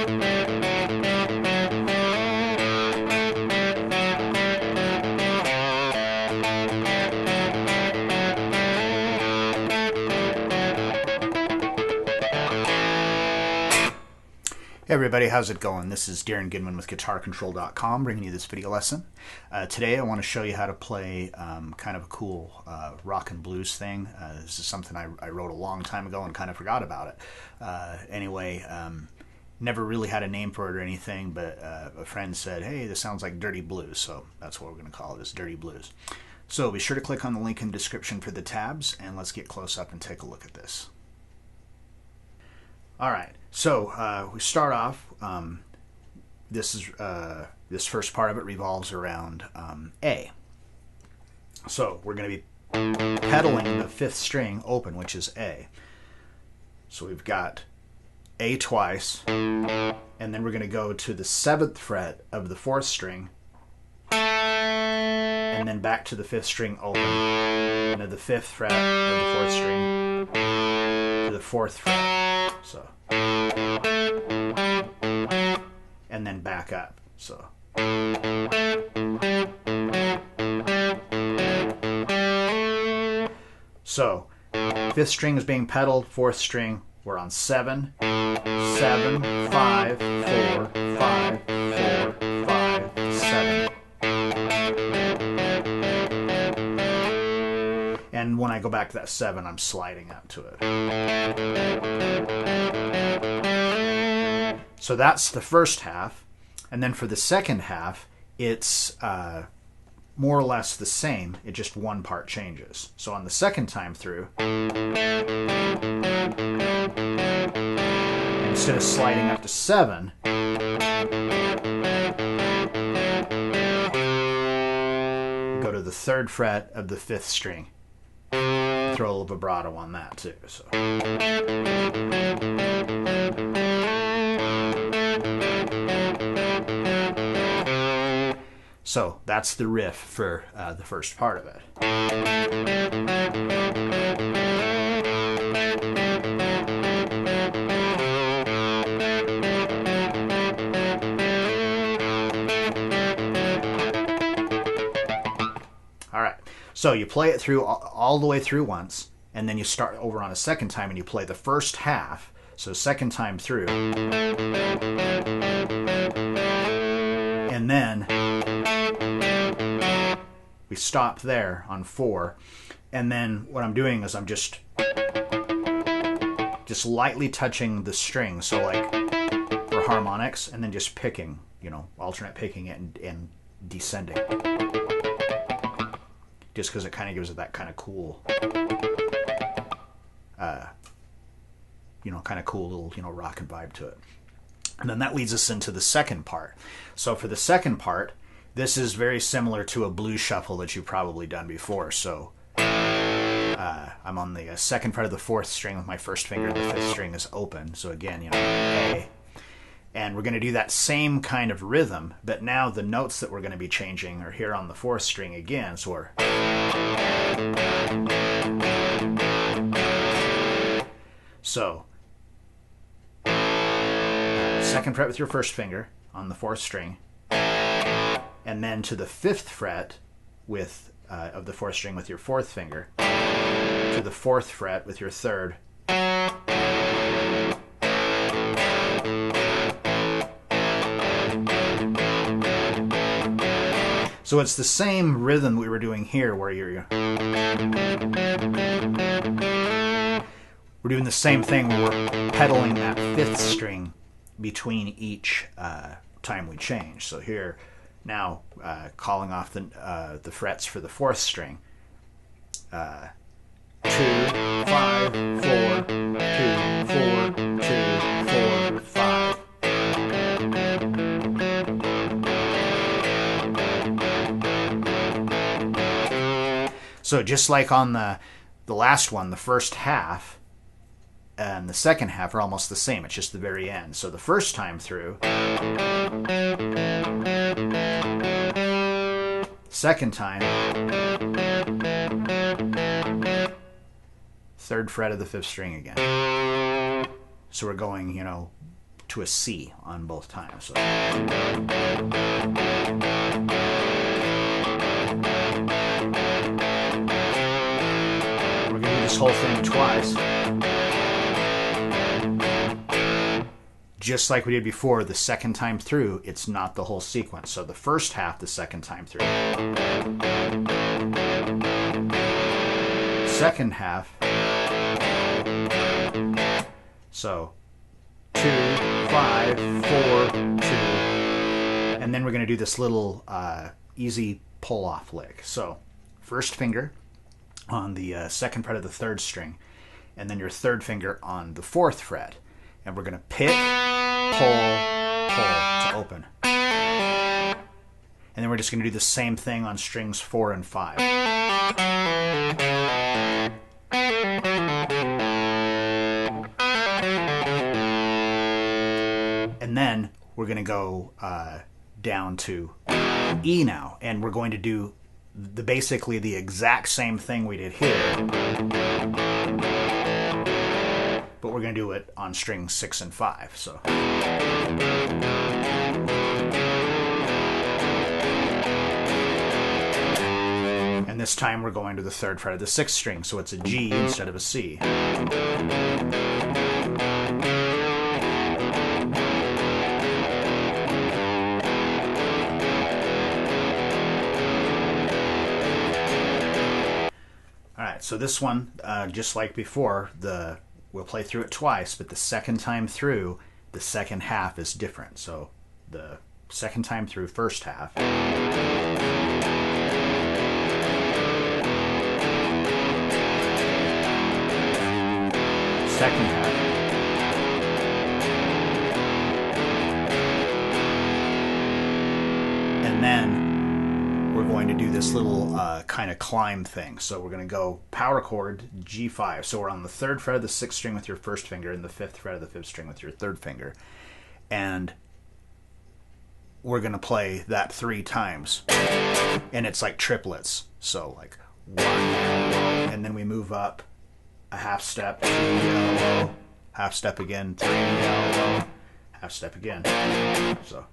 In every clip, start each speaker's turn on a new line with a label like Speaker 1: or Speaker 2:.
Speaker 1: Hey everybody, how's it going? This is Darrin Goodman with GuitarControl.com bringing you this video lesson. Today I want to show you how to play kind of a cool rock and blues thing. This is something I wrote a long time ago and kind of forgot about it. Anyway, never really had a name for it or anything, but a friend said, hey, this sounds like dirty blues, so that's what we're going to call it, is dirty blues. So be sure to click on the link in the description for the tabs, and let's get close up and take a look at this. Alright, so we start off, this first part of it revolves around A. So we're going to be pedaling the fifth string open, which is A. So we've got A twice, and then we're going to go to the 7th fret of the 4th string, and then back to the 5th string open, and to the 5th fret of the 4th string, to the 4th fret, so, and then back up, so. So, 5th string is being pedaled, 4th string, we're on 7, 7, 5, 4, 5, 4, 5, 7. And when I go back to that 7, I'm sliding up to it. So that's the first half. And then for the second half, it's more or less the same. It just one part changes. So on the second time through, instead of sliding up to 7, go to the 3rd fret of the 5th string. Throw a little vibrato on that too. So that's the riff for the first part of it. Alright, so you play it through all the way through once, and then you start over on a second time and you play the first half, so second time through. And then we stop there on 4, and then what I'm doing is I'm just lightly touching the string, so like for harmonics, and then just picking, you know, alternate picking it and descending. Just because it kind of gives it that kind of cool, you know, kind of cool little, you know, rockin' vibe to it. And then that leads us into the second part. So for the second part, this is very similar to a blues shuffle that you've probably done before. So I'm on the 2nd fret of the 4th string with my first finger. The 5th string is open. So again, you know, A. And we're going to do that same kind of rhythm, but now the notes that we're going to be changing are here on the 4th string again. So we're... So, 2nd fret with your first finger on the 4th string, and then to the 5th fret with of the 4th string with your 4th finger, to the 4th fret with your 3rd, so it's the same rhythm we were doing here, where we're doing the same thing where we're pedaling that 5th string between each time we change. So here, now calling off the frets for the 4th string. 2, 5, 4, 2, 4, 2, 4, 5. So just like on the last one, the first half and the second half are almost the same. It's just the very end. So the first time through, second time, 3rd fret of the 5th string again. So we're going, you know, to a C on both times. So. We're going to do this whole thing twice. Just like we did before, the second time through, it's not the whole sequence. So the first half, the second time through. Second half. So 2, 5, 4, 2. And then we're going to do this little easy pull-off lick. So first finger on the second fret of the third string, and then your third finger on the fourth fret. And we're going to pick, pull, pull to open. And then we're just going to do the same thing on strings 4 and 5. And then we're going to go down to E now. And we're going to do basically the exact same thing we did here. But we're going to do it on strings 6 and 5. So. And this time we're going to the third fret of the sixth string, so it's a G instead of a C. Alright, so this one, just like before, we'll play through it twice, but the second time through, the second half is different. So the second time through, first half. Second half. And then we're going to do this little kind of climb thing. So we're going to go power chord G5. So we're on the third fret of the sixth string with your first finger and the fifth fret of the fifth string with your third finger. And we're going to play that 3 times. And it's like triplets. So like 1, and then we move up a half step, 3 yellow, half step again, 3 yellow, half step again. So.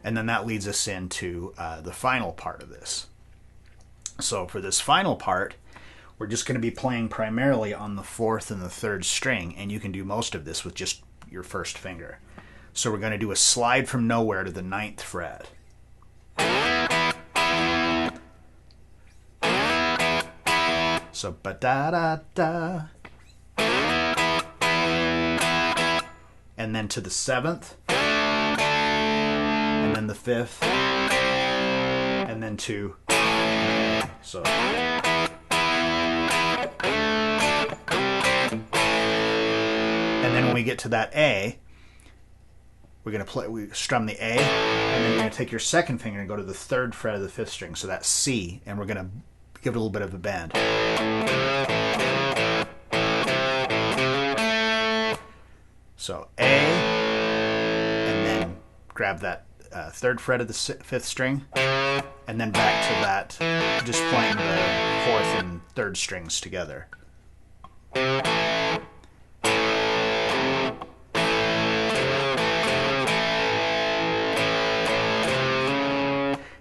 Speaker 1: And then that leads us into the final part of this. So for this final part, we're just going to be playing primarily on the fourth and the third string, and you can do most of this with just your first finger. So we're going to do a slide from nowhere to the 9th fret. So ba-da-da-da. And then to the 7th. And then the 5th. And then 2. So. And then when we get to that A, we're going to we strum the A, and then you're going to take your second finger and go to the 3rd fret of the 5th string, so that's C, and we're going to give it a little bit of a bend. So A, and then grab that 3rd fret of the 5th string, and then back to that, just playing the 4th and 3rd strings together.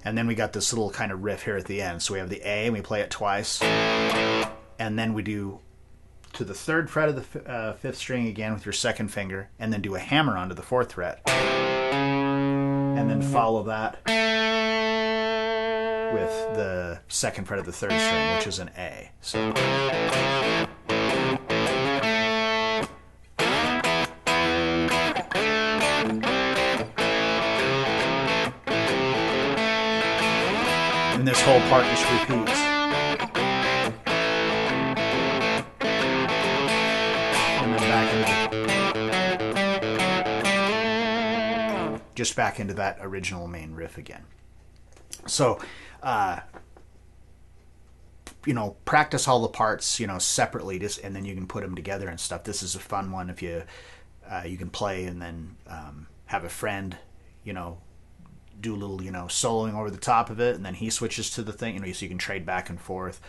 Speaker 1: And then we got this little kind of riff here at the end. So we have the A, and we play it twice. And then we do to the 3rd fret of the 5th string again with your second finger, and then do a hammer onto the 4th fret. And then follow that with the 2nd fret of the 3rd string, which is an A. So. And this whole part just repeats. And then back into that original main riff again. So, practice all the parts, separately, and then you can put them together and stuff. This is a fun one if you can play and then have a friend, do a little, soloing over the top of it, and then he switches to the thing, so you can trade back and forth,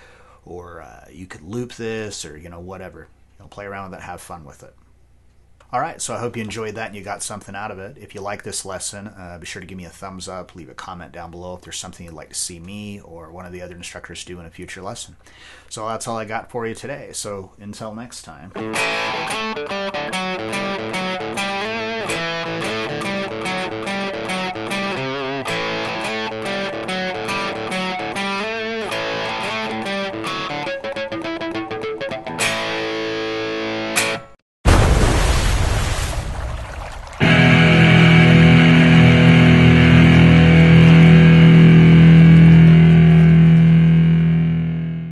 Speaker 1: or you could loop this, or, whatever. play around with it, have fun with it. All right, so I hope you enjoyed that and you got something out of it. If you like this lesson, be sure to give me a thumbs up, leave a comment down below if there's something you'd like to see me or one of the other instructors do in a future lesson. So that's all I got for you today. So until next time.